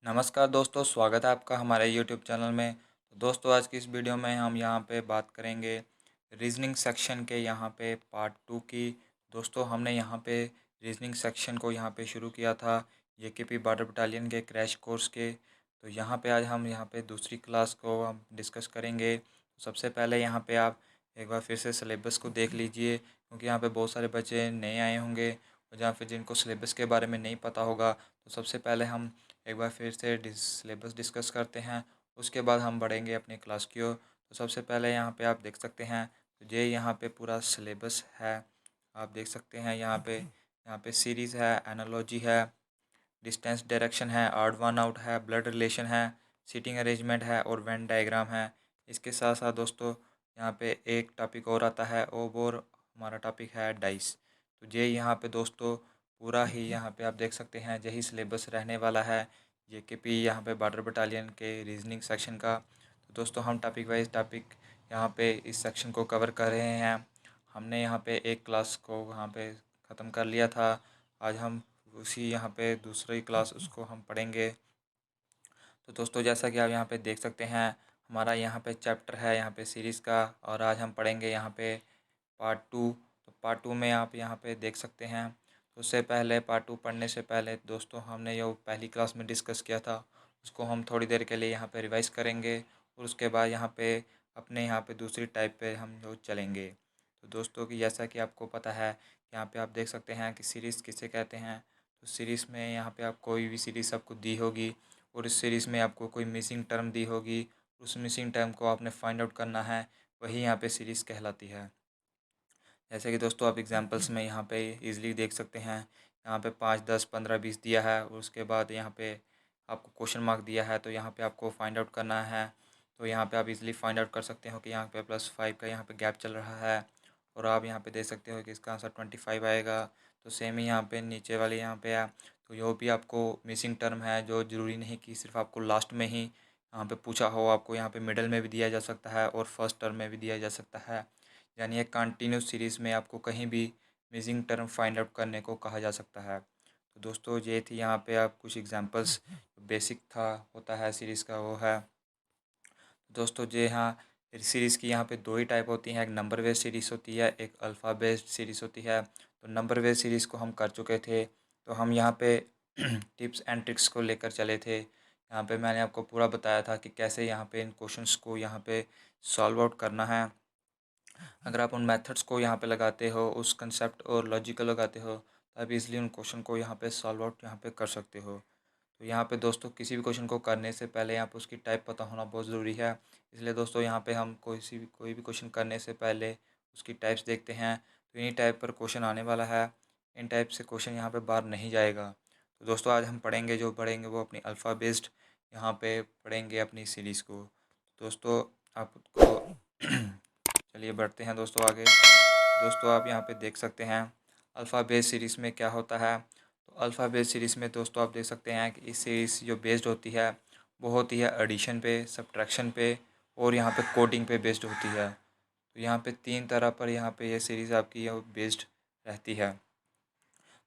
नमस्कार दोस्तों, स्वागत है आपका हमारे यूट्यूब चैनल में। तो दोस्तों, आज की इस वीडियो में हम यहाँ पे बात करेंगे रीजनिंग सेक्शन के यहाँ पे पार्ट 2 की। दोस्तों, हमने यहाँ पे रीजनिंग सेक्शन को यहाँ पे शुरू किया था जेकेपी बॉर्डर बटालियन के क्रैश कोर्स के। तो यहाँ पे आज हम यहाँ पे दूसरी क्लास को हम डिस्कस करेंगे। सबसे पहले यहाँ पे आप एक बार फिर से सिलेबस को देख लीजिए, क्योंकि यहाँ पे बहुत सारे बच्चे नए आए होंगे और जहाँ फिर जिनको सिलेबस के बारे में नहीं पता होगा। तो सबसे पहले हम एक बार फिर से सिलेबस डिस्कस करते हैं, उसके बाद हम बढ़ेंगे अपनी क्लास की ओर। तो सबसे पहले यहाँ पे आप देख सकते हैं, तो ये यहाँ पे पूरा सिलेबस है। आप देख सकते हैं यहाँ पे सीरीज़ है, एनालॉजी है, डिस्टेंस डायरेक्शन है, ऑड वन आउट है, ब्लड रिलेशन है, सीटिंग अरेंजमेंट है और वेन डायग्राम है। इसके साथ साथ दोस्तों यहाँ पे एक टॉपिक और आता है, और हमारा टॉपिक है डाइस। तो ये यहाँ पे दोस्तों पूरा ही यहाँ पे आप देख सकते हैं यही सिलेबस रहने वाला है जेकेपी यहाँ पे बॉर्डर बटालियन के रीजनिंग सेक्शन का। तो दोस्तों हम टॉपिक वाइज टॉपिक यहाँ पे इस सेक्शन को कवर कर रहे हैं। हमने यहाँ पे एक क्लास को यहाँ पे ख़त्म कर लिया था। आज हम उसी यहाँ पे दूसरी क्लास उसको हम पढ़ेंगे। तो दोस्तों जैसा कि आप यहाँ पे देख सकते हैं, हमारा यहाँ पे चैप्टर है यहाँ पे सीरीज़ का, और आज हम पढ़ेंगे यहाँ पे पार्ट 2। तो पार्ट 2 में आप यहाँ पे देख सकते हैं। तो उससे पहले पार्ट 2 पढ़ने से पहले दोस्तों हमने जो पहली क्लास में डिस्कस किया था उसको हम थोड़ी देर के लिए यहाँ पे रिवाइज करेंगे, और उसके बाद यहाँ पे अपने यहाँ पे दूसरी टाइप पे हम लोग चलेंगे। तो दोस्तों कि जैसा कि आपको पता है, यहाँ पे आप देख सकते हैं कि सीरीज़ किसे कहते हैं। तो सीरीज़ में यहाँ पे आप कोई भी सीरीज़ आपको दी होगी और इस सीरीज़ में आपको कोई मिसिंग टर्म दी होगी, उस मिसिंग टर्म को आपने फाइंड आउट करना है, वही यहाँ पे सीरीज़ कहलाती है। जैसे कि दोस्तों आप एग्जांपल्स में यहाँ पे इजीली देख सकते हैं, यहाँ पे 5, 10, 15, 20 दिया है और उसके बाद यहाँ पे आपको क्वेश्चन मार्क दिया है, तो यहाँ पे आपको फाइंड आउट करना है। तो यहाँ पे आप इजीली फाइंड आउट कर सकते हो कि यहाँ पे +5 का यहाँ पे गैप चल रहा है, और आप यहाँ पे देख सकते हो कि इसका आंसर 25 आएगा। तो सेम ही यहाँ पे नीचे वाले यहाँ पे है, तो जो भी आपको मिसिंग टर्म है, जो ज़रूरी नहीं कि सिर्फ आपको लास्ट में ही यहाँ पे पूछा हो, आपको यहाँ पे मिडल में भी दिया जा सकता है और फर्स्ट टर्म में भी दिया जा सकता है। यानी एक कंटिन्यूस सीरीज़ में आपको कहीं भी मिसिंग टर्म फाइंड आउट करने को कहा जा सकता है। तो दोस्तों ये थी यहाँ पे आप कुछ एग्जांपल्स, बेसिक था होता है सीरीज़ का वो है। दोस्तों जी हाँ, सीरीज़ की यहाँ पे दो ही टाइप होती हैं, एक नंबर बेस्ड सीरीज़ होती है, एक अल्फ़ा बेस्ड सीरीज़ होती है। तो नंबर बेस्ड सीरीज़ को हम कर चुके थे, तो हम यहाँ पे टिप्स एंड ट्रिक्स को लेकर चले थे। यहाँ पे मैंने आपको पूरा बताया था कि कैसे यहाँ पे इन क्वेश्चंस को यहाँ पे सॉल्व आउट करना है। अगर आप उन मेथड्स को यहाँ पे लगाते हो, उस कंसेप्ट और लॉजिक को लगाते हो, तो आप इज़िली उन क्वेश्चन को यहाँ पे सॉल्व आउट यहाँ पे कर सकते हो। तो यहाँ पे दोस्तों किसी भी क्वेश्चन को करने से पहले यहाँ पे उसकी टाइप पता होना बहुत ज़रूरी है। इसलिए दोस्तों यहाँ पे हम कोई भी क्वेश्चन करने से पहले उसकी टाइप्स देखते हैं। तो इन्हीं टाइप पर क्वेश्चन आने वाला है, इन टाइप से क्वेश्चन यहाँ पे बाहर नहीं जाएगा। तो दोस्तों आज हम पढ़ेंगे वो अपनी अल्फ़ा बेस्ड यहाँ पे पढ़ेंगे अपनी सीरीज़ को। दोस्तों आपको चलिए बढ़ते हैं दोस्तों आगे। दोस्तों आप यहाँ पे देख सकते हैं अल्फ़ा बेस सीरीज़ में क्या होता है। तो अल्फ़ा बेस सीरीज़ में दोस्तों आप देख सकते हैं कि इस सीरीज़ जो बेस्ड होती है वो होती है एडिशन पे, सब्ट्रैक्शन पे और यहाँ पे कोडिंग पे बेस्ड होती है। तो यहाँ पे 3 तरह पर यहाँ पे ये सीरीज़ आपकी ये बेस्ड रहती है।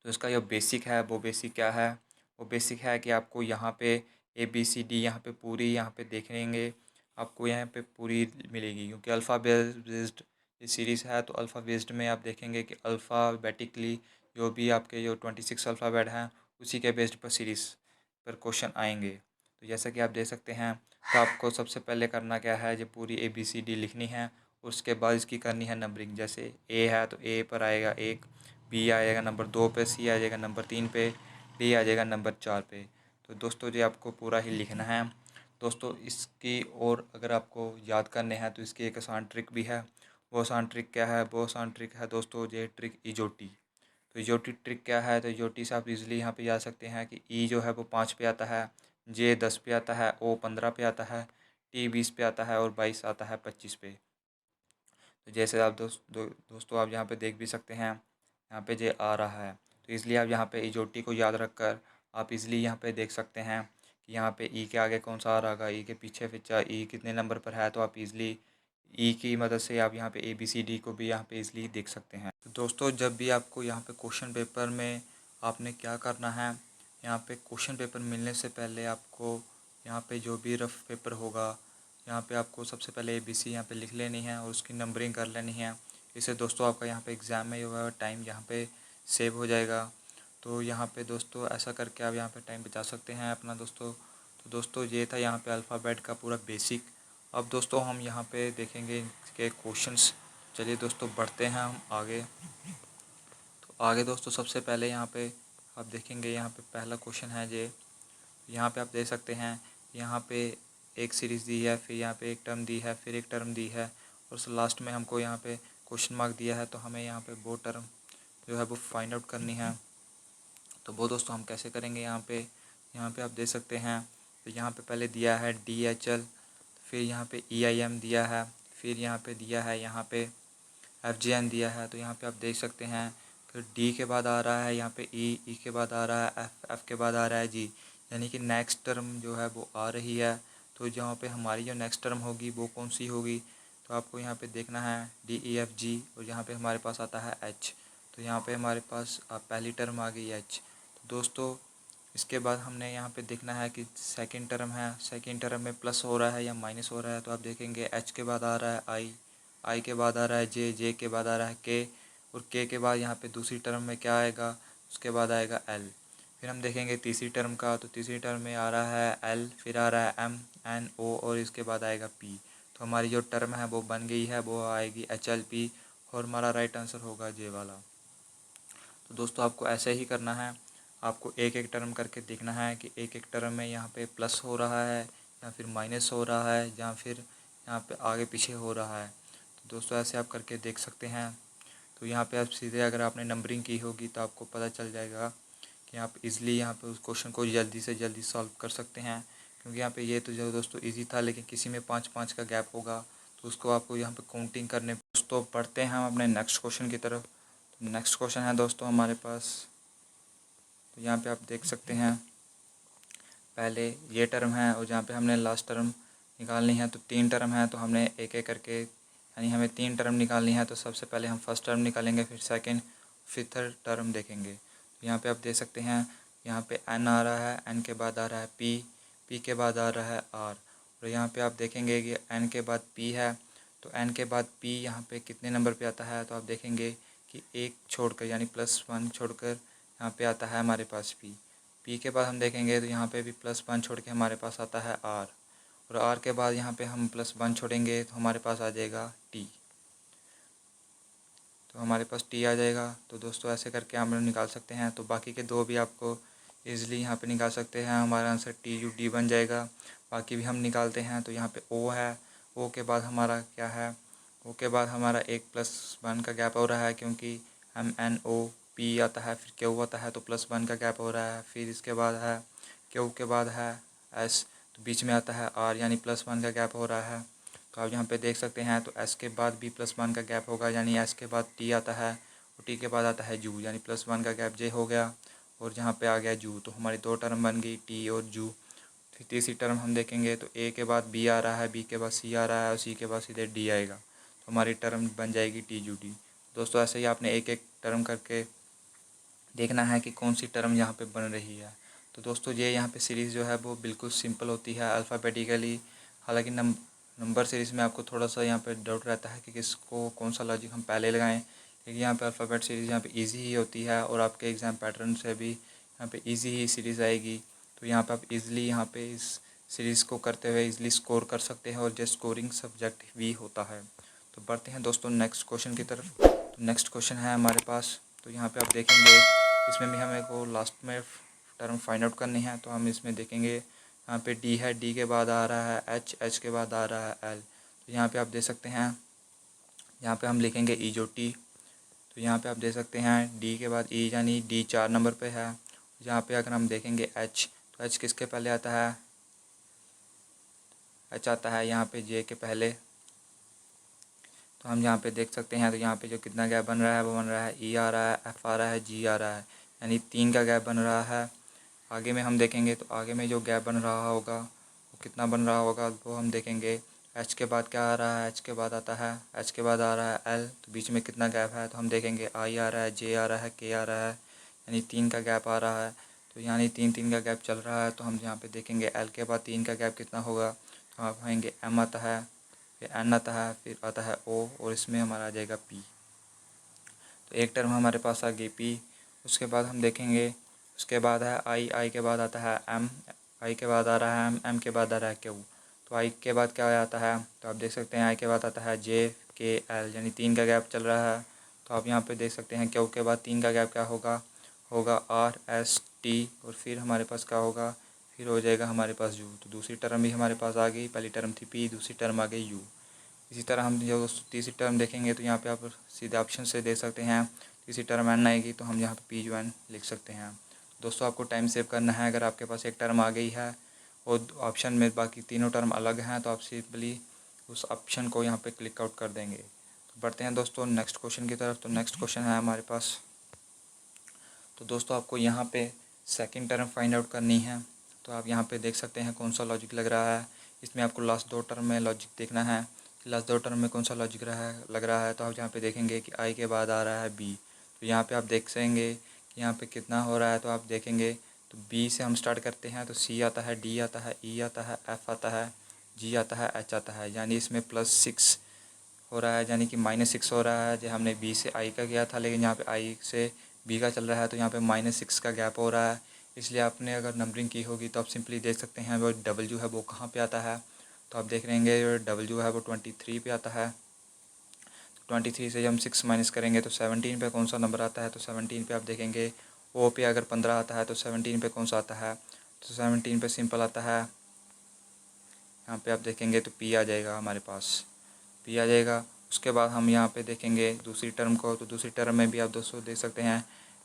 तो इसका जो बेसिक है वो बेसिक क्या है, वो बेसिक है कि आपको यहाँ पे ABCD यहाँ पे पूरी यहाँ पे देखेंगे, आपको यहाँ पे पूरी मिलेगी, क्योंकि अल्फ़ा बेस्ड ये सीरीज़ है। तो अल्फ़ा बेस्ड में आप देखेंगे कि अल्फ़ाबेटिकली जो भी आपके जो 26 अल्फ़ाबेट हैं उसी के बेस्ड पर सीरीज़ पर क्वेश्चन आएंगे। तो जैसा कि आप देख सकते हैं, तो आपको सबसे पहले करना क्या है, जो पूरी ABCD लिखनी है, उसके बाद इसकी करनी है नंबरिंग। जैसे A है तो A पर आएगा 1, बी आ जाएगा नंबर 2 पे, सी आ जाएगा नंबर 3 पे, डी आ जाएगा नंबर 4 पे। तो दोस्तों ये आपको पूरा ही लिखना है। दोस्तों इसकी और अगर आपको याद करने हैं तो इसकी एक आसान ट्रिक भी है। वो आसान ट्रिक क्या है, वो आसान ट्रिक है दोस्तों ये ट्रिक इजोटी। तो इजोटी ट्रिक क्या है, तो इजोटी से आप इजीली यहाँ पे जा सकते हैं कि ई जो है वो 5 पे आता है, जे 10 पे आता है, ओ 15 पे आता है, टी 20 पे आता है और 22 आता है 25 पे। तो जैसे आप दोस्तों आप यहाँ पे देख भी सकते हैं, यहाँ पे जे आ रहा है। तो इसलिए आप यहाँ पे इजोटी को याद रख कर आप इजली यहाँ पे देख सकते हैं कि यहाँ पे ई के आगे कौन सा आ रहा है, ई के पीछे फिर ई कितने नंबर पर है। तो आप इजली ई की मदद से आप यहाँ पे ABCD को भी यहाँ पे इजली देख सकते हैं। तो दोस्तों जब भी आपको यहाँ पे क्वेश्चन पेपर में आपने क्या करना है, यहाँ पे क्वेश्चन पेपर मिलने से पहले आपको यहाँ पे जो भी रफ़ पेपर होगा यहाँ पे आपको सबसे पहले ABC यहाँ पे लिख लेनी है और उसकी नंबरिंग कर लेनी है। इससे दोस्तों आपका यहाँ पे एग्ज़ाम में जो है टाइम यहाँ पे सेव हो जाएगा। तो यहाँ पे दोस्तों ऐसा करके आप यहाँ पे टाइम बचा सकते हैं अपना दोस्तों। तो दोस्तों ये था यहाँ पे अल्फ़ाबेट का पूरा बेसिक। अब दोस्तों हम यहाँ पे देखेंगे इसके क्वेश्चंस। चलिए दोस्तों बढ़ते हैं हम आगे। तो आगे दोस्तों सबसे पहले यहाँ पे आप देखेंगे यहाँ पे पहला क्वेश्चन है ये। यहाँ पे आप देख सकते हैं यहाँ पे एक सीरीज़ दी है, फिर यहाँ पे एक टर्म दी है, फिर एक टर्म दी है और लास्ट में हमको यहाँ पे क्वेश्चन मार्क दिया है। तो हमें यहाँ पे वो टर्म जो है वो फाइंड आउट करनी है। तो वो दोस्तों हम कैसे करेंगे यहाँ पे आप देख सकते हैं। तो यहाँ पे पहले दिया है DHL, फिर यहाँ पे EIM दिया है, फिर यहाँ पे दिया है यहाँ पे FGN दिया है। तो यहाँ पे आप देख सकते हैं फिर D के बाद आ रहा है यहाँ पे E के बाद आ रहा है F के बाद आ रहा है G, यानी कि नेक्स्ट टर्म जो है वो आ रही है। तो जहाँ पे हमारी जो नेक्स्ट टर्म होगी वो कौन सी होगी, तो आपको यहाँ पे देखना है DEFG और यहाँ पे हमारे पास आता है H। तो यहाँ पे हमारे पास पहली टर्म आ गई H। तो दोस्तों इसके बाद हमने यहाँ पे देखना है कि सेकंड टर्म है, सेकंड टर्म में प्लस हो रहा है या माइनस हो रहा है। तो आप देखेंगे H के बाद आ रहा है I के बाद आ रहा है J के बाद आ रहा है K और K के बाद यहाँ पे दूसरी टर्म में क्या आएगा, उसके बाद आएगा L। फिर हम देखेंगे तीसरी टर्म का, तो तीसरी टर्म में आ रहा है L, फिर आ रहा है M N O और इसके बाद आएगा P। तो हमारी जो टर्म है वो बन गई है, वो आएगी HLP और हमारा राइट आंसर होगा J वाला। तो दोस्तों आपको ऐसे ही करना है, आपको एक एक टर्म करके देखना है कि एक एक टर्म में यहाँ पे प्लस हो रहा है या फिर माइनस हो रहा है या फिर यहाँ पे आगे पीछे हो रहा है। तो दोस्तों ऐसे आप करके देख सकते हैं। तो यहाँ पे आप सीधे अगर आपने नंबरिंग की होगी तो आपको पता चल जाएगा कि आप इजीली यहाँ पे उस क्वेश्चन को जल्दी से जल्दी सॉल्व कर सकते हैं। क्योंकि यहाँ पे ये तो जो दोस्तों इजी था, लेकिन किसी में 5-5 का गैप होगा तो उसको आपको यहाँ पे काउंटिंग करने। दोस्तों पढ़ते हैं हम अपने नेक्स्ट क्वेश्चन की तरफ। तो नेक्स्ट क्वेश्चन है दोस्तों हमारे पास, तो यहाँ पे आप देख सकते हैं पहले ये टर्म है और जहाँ पे हमने लास्ट टर्म निकालनी है। तो 3 टर्म है तो हमने एक एक करके, यानी हमें 3 टर्म निकालनी है। तो सबसे पहले हम फर्स्ट टर्म निकालेंगे, फिर सेकंड, फिर थर्ड टर्म देखेंगे। तो यहाँ पे आप देख सकते हैं यहाँ पे N आ रहा है, N के बाद आ रहा है P के बाद आ रहा है R और यहाँ पे आप देखेंगे कि N के बाद P है। तो N के बाद P यहाँ पे कितने नंबर पे आता है, तो आप देखेंगे कि एक छोड़कर यानी +1 छोड़कर यहाँ पे आता है हमारे पास P के बाद हम देखेंगे तो यहाँ पे भी +1 छोड़ के हमारे पास आता है R और R के बाद यहाँ पे हम +1 छोड़ेंगे तो हमारे पास आ जाएगा T। तो हमारे पास T आ जाएगा। तो दोस्तों ऐसे करके हम लोग निकाल सकते हैं। तो बाकी के दो भी आपको ईज़िली यहाँ पे निकाल सकते हैं। हमारा आंसर TUD बन जाएगा। बाकी भी हम निकालते हैं। तो यहाँ पे O है, O के बाद हमारा क्या है, O के बाद हमारा एक +1 का गैप हो रहा है क्योंकि MNO P आता है, फिर Q आता है तो +1 का गैप हो रहा है। फिर इसके बाद है Q के बाद है S, तो बीच में आता है R यानी +1 का गैप हो रहा है। तो आप यहाँ पे देख सकते हैं तो S के बाद भी +1 का गैप होगा, यानी S के बाद T आता है और T के बाद आता है जू, यानी +1 का गैप J हो गया और जहाँ पे आ गया जू। तो हमारी 2 टर्म बन गई T और जू। फिर तीसरी टर्म हम देखेंगे तो A के बाद B आ रहा है, B के बाद C आ रहा है और C के बाद सीधे D आएगा। तो हमारी टर्म बन जाएगी TUD। दोस्तों ऐसे ही आपने एक एक टर्म करके देखना है कि कौन सी टर्म यहाँ पे बन रही है। तो दोस्तों ये यहाँ पे सीरीज़ जो है वो बिल्कुल सिंपल होती है अल्फ़ाबेटिकली। हालांकि नंबर सीरीज़ में आपको थोड़ा सा यहाँ पे डाउट रहता है कि किसको कौन सा लॉजिक हम पहले लगाएं, लेकिन यहाँ पे अल्फ़ाबेट सीरीज़ यहाँ पे इजी ही होती है और आपके एग्ज़ाम पैटर्न से भी यहाँ पे इजी ही सीरीज़ आएगी। तो यहाँ पे आप इजीली यहाँ पे इस सीरीज़ को करते हुए इजीली स्कोर कर सकते हैं और जो स्कोरिंग सब्जेक्ट भी होता है। तो बढ़ते हैं दोस्तों नेक्स्ट क्वेश्चन की तरफ। तो नेक्स्ट क्वेश्चन है हमारे पास, तो यहाँ पे आप देखेंगे इसमें भी हमें को लास्ट में टर्म फाइंड आउट करनी है। तो हम इसमें देखेंगे यहाँ पे D है, D के बाद आ रहा है H के बाद आ रहा है L। तो यहाँ पे आप देख सकते हैं यहाँ पे हम लिखेंगे EJOT। तो यहाँ पे आप देख सकते हैं D के बाद E यानी D 4 नंबर पे है। यहाँ पे अगर हम देखेंगे H, तो H किसके पहले आता है, H आता है यहाँ पे J के पहले। तो हम यहाँ पे देख सकते हैं तो यहाँ पे जो कितना गैप बन रहा है वो बन रहा है E आ रहा है, F आ रहा है, G आ रहा है, यानी 3 का गैप बन रहा है। आगे में हम देखेंगे तो आगे में जो गैप बन रहा होगा वो कितना बन रहा होगा वो हम देखेंगे। H के बाद क्या आ रहा है, H के बाद आता है, H के बाद आ रहा है L, तो बीच में कितना गैप है तो हम देखेंगे I आ रहा है, J आ रहा है, K आ रहा है, यानी 3 का गैप आ रहा है। तो यानी 3 का गैप चल रहा है। तो हम यहाँ पे देखेंगे L के बाद 3 का गैप कितना होगा, तो आप आएंगे M आता है, फिर N आता है, फिर आता है O, और इसमें हमारा आ जाएगा P। तो एक टर्म हमारे पास आ गई P। उसके बाद हम देखेंगे, उसके बाद है I के बाद आता है M, I के बाद आ रहा है M के बाद आ रहा है Q। तो I के बाद क्या आता है, तो आप देख सकते हैं I के बाद आता है J K L, यानी 3 का गैप चल रहा है। तो आप यहाँ पे देख सकते हैं Q के बाद 3 का गैप क्या होगा, R S T, और फिर हमारे पास क्या होगा, फिर हो जाएगा हमारे पास U। तो दूसरी टर्म भी हमारे पास आ गई, पहली टर्म थी P, दूसरी टर्म आ गई U। इसी तरह हम जो तीसरी टर्म देखेंगे तो यहाँ पे आप सीधे ऑप्शन से दे सकते हैं, तीसरी टर्म N आएगी तो हम यहाँ पे PUN लिख सकते हैं। दोस्तों आपको टाइम सेव करना है, अगर आपके पास एक टर्म आ गई है और ऑप्शन में बाकी तीनों टर्म अलग हैं तो आप सिंपली उस ऑप्शन को यहाँ पे क्लिक आउट कर देंगे। तो बढ़ते हैं दोस्तों नेक्स्ट क्वेश्चन की तरफ। तो नेक्स्ट क्वेश्चन है हमारे पास, तो दोस्तों आपको यहाँ पे सेकंड टर्म फाइंड आउट करनी है। तो आप यहाँ पे देख सकते हैं कौन सा लॉजिक लग रहा है। इसमें आपको लास्ट 2 टर्म में लॉजिक देखना है कि लास्ट 2 टर्म में कौन सा लॉजिक लग रहा है। तो आप यहाँ पे देखेंगे कि I के बाद आ रहा है B। तो यहाँ पे आप देख सकेंगे कि यहाँ पे कितना हो रहा है। तो आप देखेंगे तो B से हम स्टार्ट करते हैं, तो C आता है, D आता है, E आता है, F आता है, G आता है, H आता है, यानी इसमें +6 हो रहा है, यानी कि -6 हो रहा है। जो हमने B से I का किया था, लेकिन यहाँ पे I से B का चल रहा है, तो यहाँ पे -6 का गैप हो रहा है। इसलिए आपने अगर नंबरिंग की होगी तो आप सिंपली देख सकते हैं वो W है वो कहाँ पे आता है। तो आप देख लेंगे W है वो 23 पे आता है। तो 23 से जब हम 6 माइनस करेंगे तो 17 पे कौन सा नंबर आता है, तो 17 पे आप देखेंगे O पे अगर 15 आता है तो 17 पे कौन सा आता है, तो 17 पे सिंपल आता है। यहाँ पे आप देखेंगे तो P आ जाएगा, हमारे पास P आ जाएगा। उसके बाद हम यहाँ पे देखेंगे दूसरी टर्म को, तो दूसरी टर्म में भी आप दोस्तों देख सकते हैं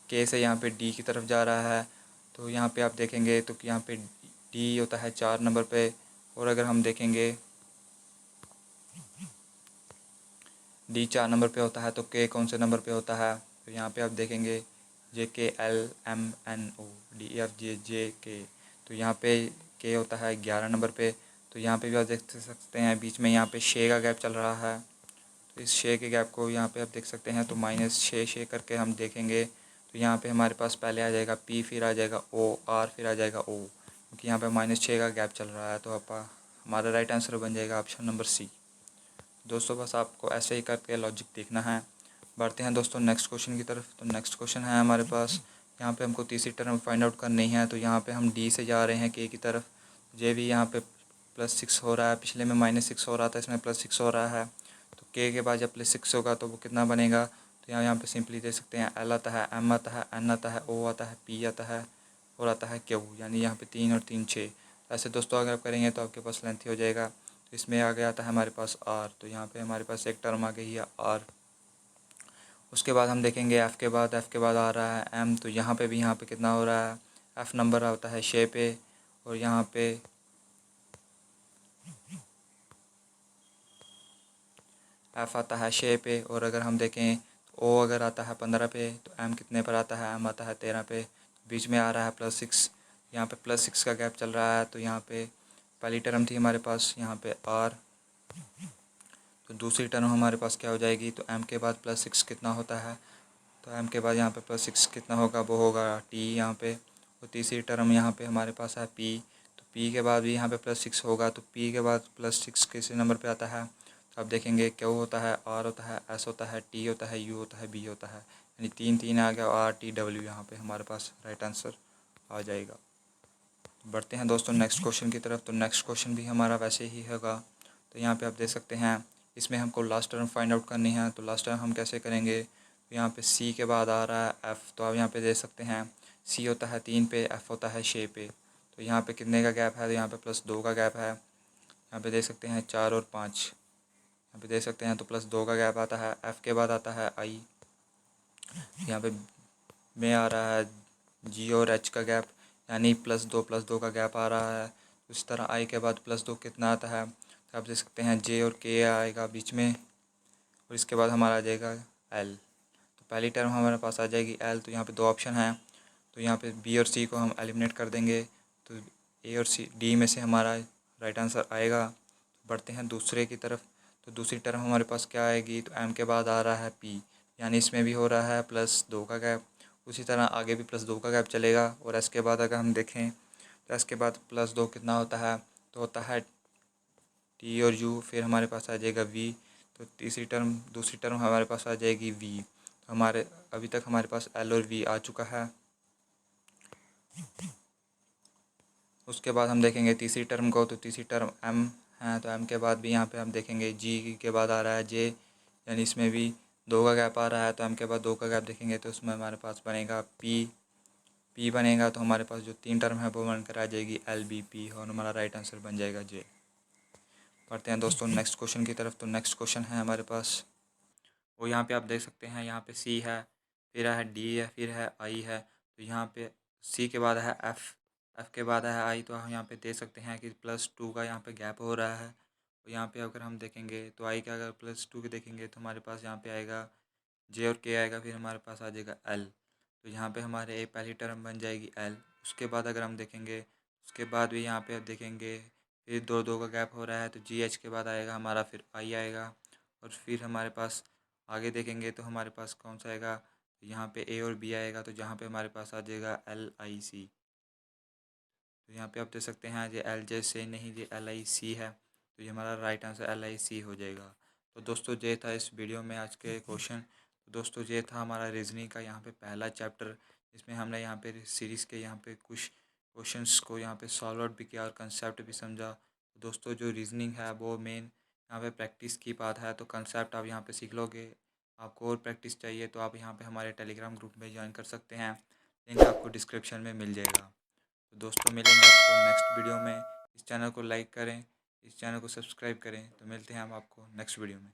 K से यहाँ पे D की तरफ जा रहा है। तो यहाँ पे आप देखेंगे तो यहाँ पे D होता है 4 नंबर पे, और अगर हम देखेंगे D 4 नंबर पे होता है तो K कौन से नंबर पे होता है, तो यहाँ पे आप देखेंगे J K L M N O D E F G J K। तो यहाँ पे K होता है 11 नंबर पे। तो यहाँ पे भी आप देख सकते हैं बीच में यहाँ पे 6 का गैप चल रहा है। तो इस 6 के गैप को यहाँ पे आप देख सकते हैं, तो -6 करके हम देखेंगे तो यहाँ पे हमारे पास पहले आ जाएगा P, फिर आ जाएगा O R, फिर आ जाएगा O, क्योंकि यहाँ पे -6 का गैप चल रहा है। तो हमारा राइट आंसर बन जाएगा ऑप्शन नंबर C। दोस्तों बस आपको ऐसे ही करके लॉजिक देखना है। बढ़ते हैं दोस्तों नेक्स्ट क्वेश्चन की तरफ। तो नेक्स्ट क्वेश्चन है हमारे पास, यहाँ पे हमको तीसरी टर्म फाइंड आउट करनी है। तो यहाँ पे हम D से जा रहे हैं K की तरफ। J भी यहाँ पे +6 हो रहा है, पिछले में -6 हो रहा था, इसमें +6 हो रहा है। तो K के बाद जब +6 होगा तो वो कितना बनेगा, तो यहाँ पे सिंपली देख सकते हैं L आता है, M आता है, N आता है, O आता है, P आता है, और आता है Q, यानी यहाँ पे 3 और 3 6। ऐसे दोस्तों अगर आप करेंगे तो आपके पास लेंथी हो जाएगा। तो इसमें आ गया था हमारे पास R। तो यहाँ पे हमारे पास एक टर्म आ गई है R। उसके बाद हम देखेंगे F के बाद आ रहा है M। तो यहाँ पे कितना हो रहा है, F नंबर आता है 6 पे, और यहाँ पे F आता है 6 पे। और अगर हम देखें तो O अगर आता है 15 पे, तो M कितने पर आता है, M आता है 13 पे। बीच में आ रहा है +6, यहाँ पे +6 का गैप चल रहा है। तो यहाँ पे पहली टर्म थी हमारे पास यहाँ पे R, तो दूसरी टर्म हमारे पास क्या हो जाएगी, तो M के बाद +6 कितना होता है, तो M के बाद यहाँ पे +6 कितना होगा, वो होगा T यहाँ पे। और तीसरी टर्म यहाँ पे हमारे पास है P। तो P के बाद भी यहाँ पे +6 होगा। तो P के बाद +6 किसी नंबर पे आता है, तो आप देखेंगे Q होता है, R होता है, S होता है, T होता है, U होता है, B होता है, यानी 3 आ गया, R T W यहाँ पे हमारे पास राइट आंसर आ जाएगा। बढ़ते हैं दोस्तों नेक्स्ट क्वेश्चन की तरफ। तो नेक्स्ट क्वेश्चन भी हमारा वैसे ही होगा। तो यहाँ पे आप देख सकते हैं इसमें हमको लास्ट टर्म फाइंड आउट करनी है। तो लास्ट टर्म हम कैसे करेंगे, तो यहाँ पे C के बाद आ रहा है F। तो आप यहाँ पे देख सकते हैं C होता है 3 पे, F होता है 6 पे। तो यहाँ पे कितने का गैप है, तो यहाँ पे +2 का गैप है। यहाँ पे देख सकते हैं 4 और 5, यहाँ पे देख सकते हैं तो +2 का गैप आता है। F के बाद आता है I, यहाँ पे में आ रहा है G और H का गैप, यानी +2 का गैप आ रहा है। उस तरह I के बाद +2 कितना आता है, तो आप देख सकते हैं J और K आएगा बीच में, और इसके बाद हमारा आ जाएगा L। तो पहली टर्म हमारे पास आ जाएगी L। तो यहाँ पे 2 ऑप्शन हैं, तो यहाँ पे B और C को हम एलिमिनेट कर देंगे। तो A और D में से हमारा राइट आंसर आएगा। बढ़ते हैं दूसरे की तरफ। तो दूसरी टर्म हमारे पास क्या आएगी, तो M के बाद आ रहा है P, यानी इसमें भी हो रहा है +2 का गैप। उसी तरह आगे भी +2 का गैप चलेगा। और एस के बाद अगर हम देखें तो एस के बाद +2 कितना होता है, तो होता है टी और यू, फिर हमारे पास आ जाएगा वी। तो दूसरी टर्म हमारे पास आ जाएगी वी। तो हमारे अभी तक हमारे पास एल और वी आ चुका है। उसके बाद हम देखेंगे तीसरी टर्म को, तो तीसरी टर्म एम है। तो एम के बाद भी यहाँ पे हम देखेंगे जी के बाद आ रहा है जे, यानी इसमें भी 2 का गैप आ रहा है। तो एम के बाद 2 का गैप देखेंगे तो उसमें हमारे पास बनेगा पी बनेगा। तो हमारे पास जो 3 टर्म है वो बनकर आ जाएगी एल बी पी, और हमारा राइट आंसर बन जाएगा जे। पढ़ते हैं दोस्तों नेक्स्ट क्वेश्चन की तरफ। तो नेक्स्ट क्वेश्चन है हमारे पास, वो यहाँ पे आप देख सकते हैं, यहाँ पे सी है, फिर है डी है, फिर है आई है। तो यहाँ पे सी के बाद है एफ़ के बाद है आई। तो हम यहाँ पे देख सकते हैं कि +2 का यहाँ पे गैप हो रहा है। तो यहाँ पे अगर हम देखेंगे तो आई का अगर +2 के देखेंगे तो हमारे पास यहाँ पे आएगा जे और के आएगा, फिर हमारे पास आ जाएगा एल। तो यहाँ पे हमारे पहली टर्म बन जाएगी एल। उसके बाद अगर हम देखेंगे, उसके बाद भी यहाँ पे आप देखेंगे फिर 2 का गैप हो रहा है। तो जी एच के बाद आएगा हमारा फिर आई आएगा। और फिर हमारे पास आगे देखेंगे तो हमारे पास कौन सा आएगा, तो यहाँ पे ए और बी आएगा। तो जहाँ पे हमारे पास आ जाएगा एल आई सी। तो यहाँ पे आप देख सकते हैं ये एल जे से नहीं, ये एल आई सी है। तो ये हमारा राइट आंसर एल आई सी हो जाएगा। तो दोस्तों ये था इस वीडियो में आज के क्वेश्चन। तो दोस्तों ये था हमारा रीजनिंग का यहाँ पे पहला चैप्टर, जिसमें हमने यहाँ पे सीरीज़ के यहाँ पे कुछ क्वेश्चंस को यहाँ पे सॉल्व आउट भी किया और कंसेप्ट भी समझा। तो दोस्तों जो रीजनिंग है वो मेन यहाँ पे प्रैक्टिस की बात है। तो कंसेप्ट आप यहाँ पे सीख लोगे। आपको और प्रैक्टिस चाहिए तो आप यहाँ पे हमारे टेलीग्राम ग्रुप में ज्वाइन कर सकते हैं, लिंक आपको डिस्क्रिप्शन में मिल जाएगा। तो दोस्तों मिलेंगे आपको नेक्स्ट वीडियो में। इस चैनल को लाइक करें, इस चैनल को सब्सक्राइब करें। तो मिलते हैं हम आपको नेक्स्ट वीडियो में।